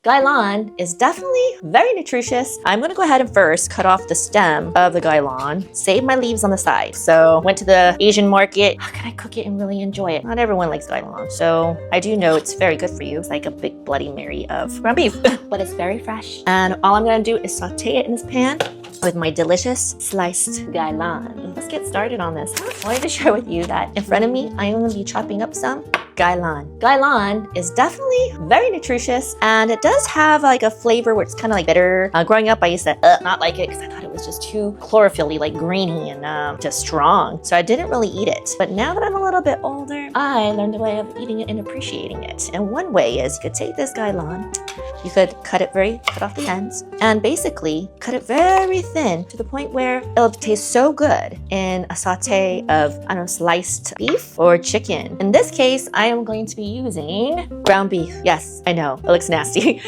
Gylon is definitely very nutritious. I'm gonna go ahead and first cut off the stem of the gylon, save my leaves on the side. So went to the Asian market. How can I cook it and really enjoy it? Not everyone likes gylon, so I do know it's very good for you. It's like a big Bloody Mary of ground beef, but it's very fresh. And all I'm gonna do is saute it in this pan with my delicious sliced gylon. Let's get started on this. I wanted to share with you that in front of me, I am gonna be chopping up some gylon. Gylon is definitely very nutritious, and it does have like a flavor where it's kind of like bitter. Growing up, I used to not like it because I thought it was just too chlorophyll-y, like greeny and just strong. So I didn't really eat it. But now that I'm a little bit older, I learned a way of eating it and appreciating it. And one way is you could take this gylon, you could cut off the ends, and basically cut it very thin to the point where it'll taste so good in a saute of, I don't know, sliced beef or chicken. In this case, I am going to be using ground beef. Yes, I know, it looks nasty.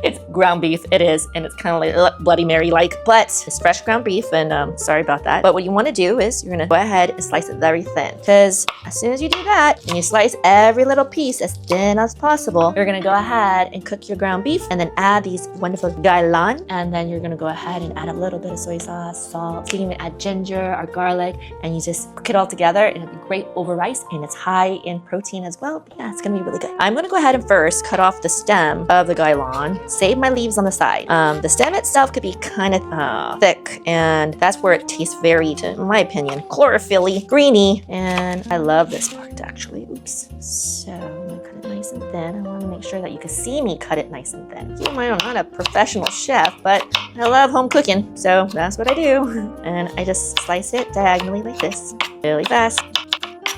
It's ground beef, it is, and it's kind of like Bloody Mary-like, but it's fresh ground beef, and sorry about that. But what you want to do is you're going to go ahead and slice it very thin, because as soon as you do that, and you slice every little piece as thin as possible, you're going to go ahead and cook your ground beef, and then add these wonderful gylon, and then you're going to go ahead and add a little bit of soy sauce, salt. You can even add ginger or garlic, and you just cook it all together, and it'll be great over rice, and it's high in protein as well. But yeah, it's going to be really good. I'm going to go ahead and first cut off the stem of the gylon, save my leaves on the side. The stem itself could be kind of thick, and that's where it tastes very, in my opinion, chlorophyll-y, greeny, and I love this part actually. Oops. So I'm going to cut it nice and thin. I want to make sure that you can see me cut it nice and thin. Keep in mind, I'm not a professional chef, but I love home cooking, so that's what I do. And I just slice it diagonally like this, really fast.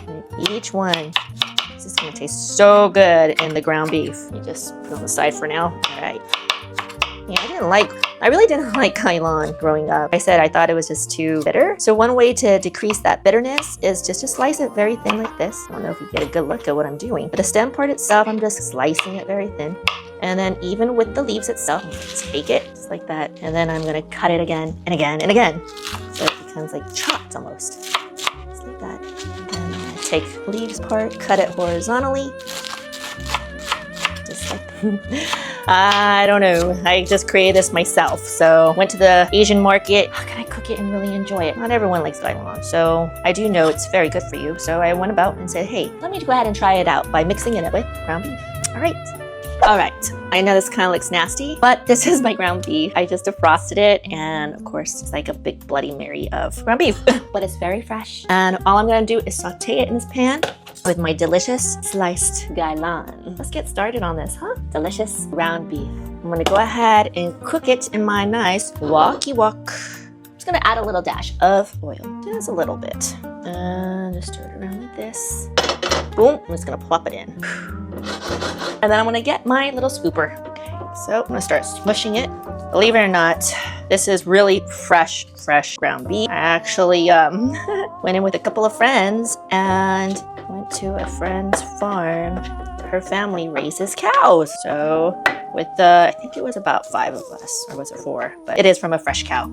And each one. This is going to taste so good in the ground beef. You just put it on the side for now. All right. Yeah, I really didn't like kylon growing up. I said I thought it was just too bitter. So one way to decrease that bitterness is just to slice it very thin like this. I don't know if you get a good look at what I'm doing. But the stem part itself, I'm just slicing it very thin. And then even with the leaves itself, I'm going to take it just like that. And then I'm going to cut it again and again and again. So it becomes like chopped almost. Just like that. And then I'm going to take the leaves part, cut it horizontally. Just like I don't know. I just created this myself. So went to the Asian market. How can I cook it and really enjoy it? Not everyone likes kylon, so I do know it's very good for you. So I went about and said, hey, let me go ahead and try it out by mixing it with ground beef. All right. I know this kind of looks nasty, but this is my ground beef. I just defrosted it, and of course, it's like a big Bloody Mary of ground beef, but it's very fresh. And all I'm gonna do is saute it in this pan with my delicious sliced gylon. Let's get started on this, huh? Delicious ground beef. I'm gonna go ahead and cook it in my nice wok. I'm just gonna add a little dash of oil, just a little bit, and just stir it around like this. Boom, I'm just gonna plop it in. And then I'm gonna get my little scooper. Okay, so I'm gonna start smushing it. Believe it or not, this is really fresh ground beef. I actually went in with a couple of friends and went to a friend's farm. Her family raises cows. So with I think it was about 5 of us, or was it 4? But it is from a fresh cow.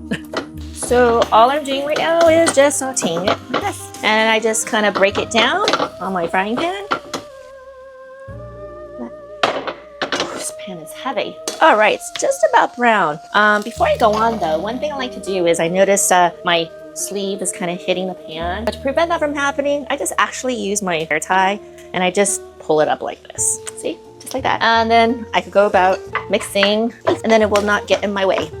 So all I'm doing right now is just sauteing it like this. And I just kind of break it down on my frying pan. This pan is heavy. All right, it's just about brown. Before I go on though, one thing I like to do is I notice my sleeve is kind of hitting the pan. But to prevent that from happening, I just actually use my hair tie and I just pull it up like this. See? Just like that. And then I could go about mixing and then it will not get in my way.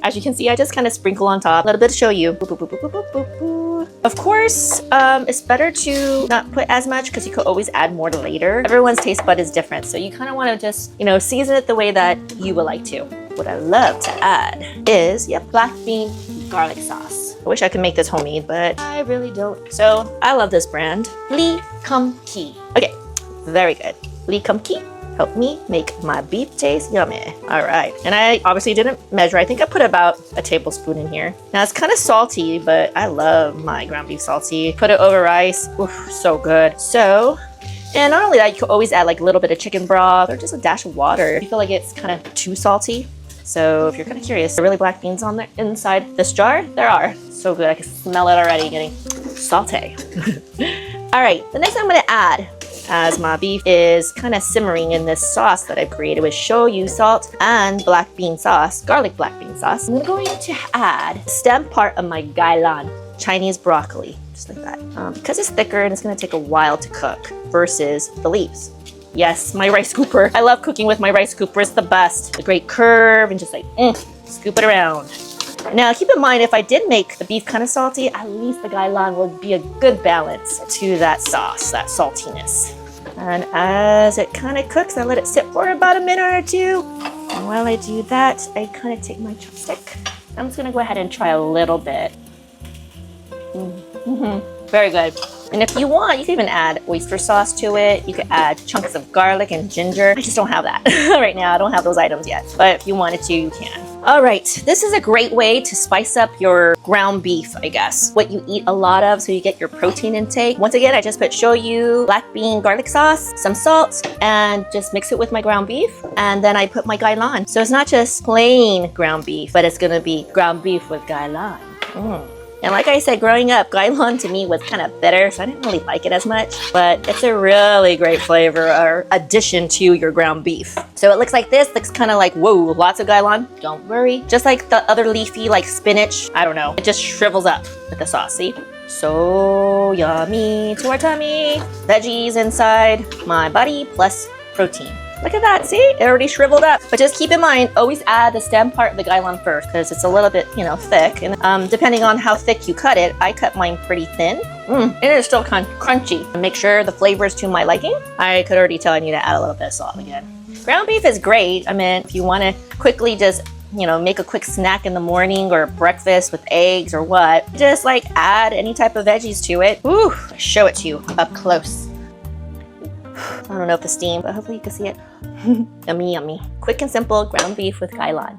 As you can see, I just kind of sprinkle on top. A little bit to show you. Boop, boop, boop, boop, boop, boop, boop. Of course, it's better to not put as much because you could always add more later. Everyone's taste bud is different. So you kind of want to just, season it the way that you would like to. What I love to add is, black bean garlic sauce. I wish I could make this homemade, but I really don't. So I love this brand. Lee Kum Ki. Okay, very good. Lee Kum Ki. Help me make my beef taste yummy. All right, and I obviously didn't measure. I think I put about a tablespoon in here. Now it's kind of salty, but I love my ground beef salty. Put it over rice, oof, so good. So, and not only that, you can always add like a little bit of chicken broth or just a dash of water if you feel like it's kind of too salty. So if you're kind of curious, are there really black beans on the inside this jar? There are. So good, I can smell it already getting sauté. All right, the next thing I'm gonna add as my beef is kind of simmering in this sauce that I've created with shoyu salt and black bean sauce, garlic black bean sauce. I'm going to add the stem part of my gylon, Chinese broccoli, just like that. Because it's thicker and it's going to take a while to cook versus the leaves. Yes, my rice scooper. I love cooking with my rice scooper. It's the best. The great curve and just like, scoop it around. Now, keep in mind, if I did make the beef kind of salty, at least the gylon will be a good balance to that sauce, that saltiness. And as it kind of cooks, I let it sit for about a minute or two. And while I do that, I kind of take my chopstick. I'm just gonna go ahead and try a little bit. Very good. And if you want, you can even add oyster sauce to it. You could add chunks of garlic and ginger. I just don't have that right now. I don't have those items yet. But if you wanted to, you can. All right, this is a great way to spice up your ground beef, I guess. What you eat a lot of so you get your protein intake. Once again, I just put shoyu, black bean garlic sauce, some salt, and just mix it with my ground beef. And then I put my gylon. So it's not just plain ground beef, but it's gonna be ground beef with gylon. And like I said, growing up, gylon to me was kind of bitter, so I didn't really like it as much. But it's a really great flavor or addition to your ground beef. So it looks like this, looks kind of like, whoa, lots of gylon. Don't worry. Just like the other leafy, like spinach, I don't know. It just shrivels up with the sauce, see? So yummy to our tummy. Veggies inside my body plus protein. Look at that, see? It already shriveled up. But just keep in mind, always add the stem part of the gylon first because it's a little bit, thick. And depending on how thick you cut it, I cut mine pretty thin. It is still kind of crunchy. Make sure the flavor is to my liking. I could already tell I need to add a little bit of salt again. Ground beef is great. I mean, if you want to quickly just make a quick snack in the morning or breakfast with eggs or what, just like add any type of veggies to it. Ooh, show it to you up close. I don't know if the steam, but hopefully you can see it. Yummy, yummy. Quick and simple ground beef with gylon.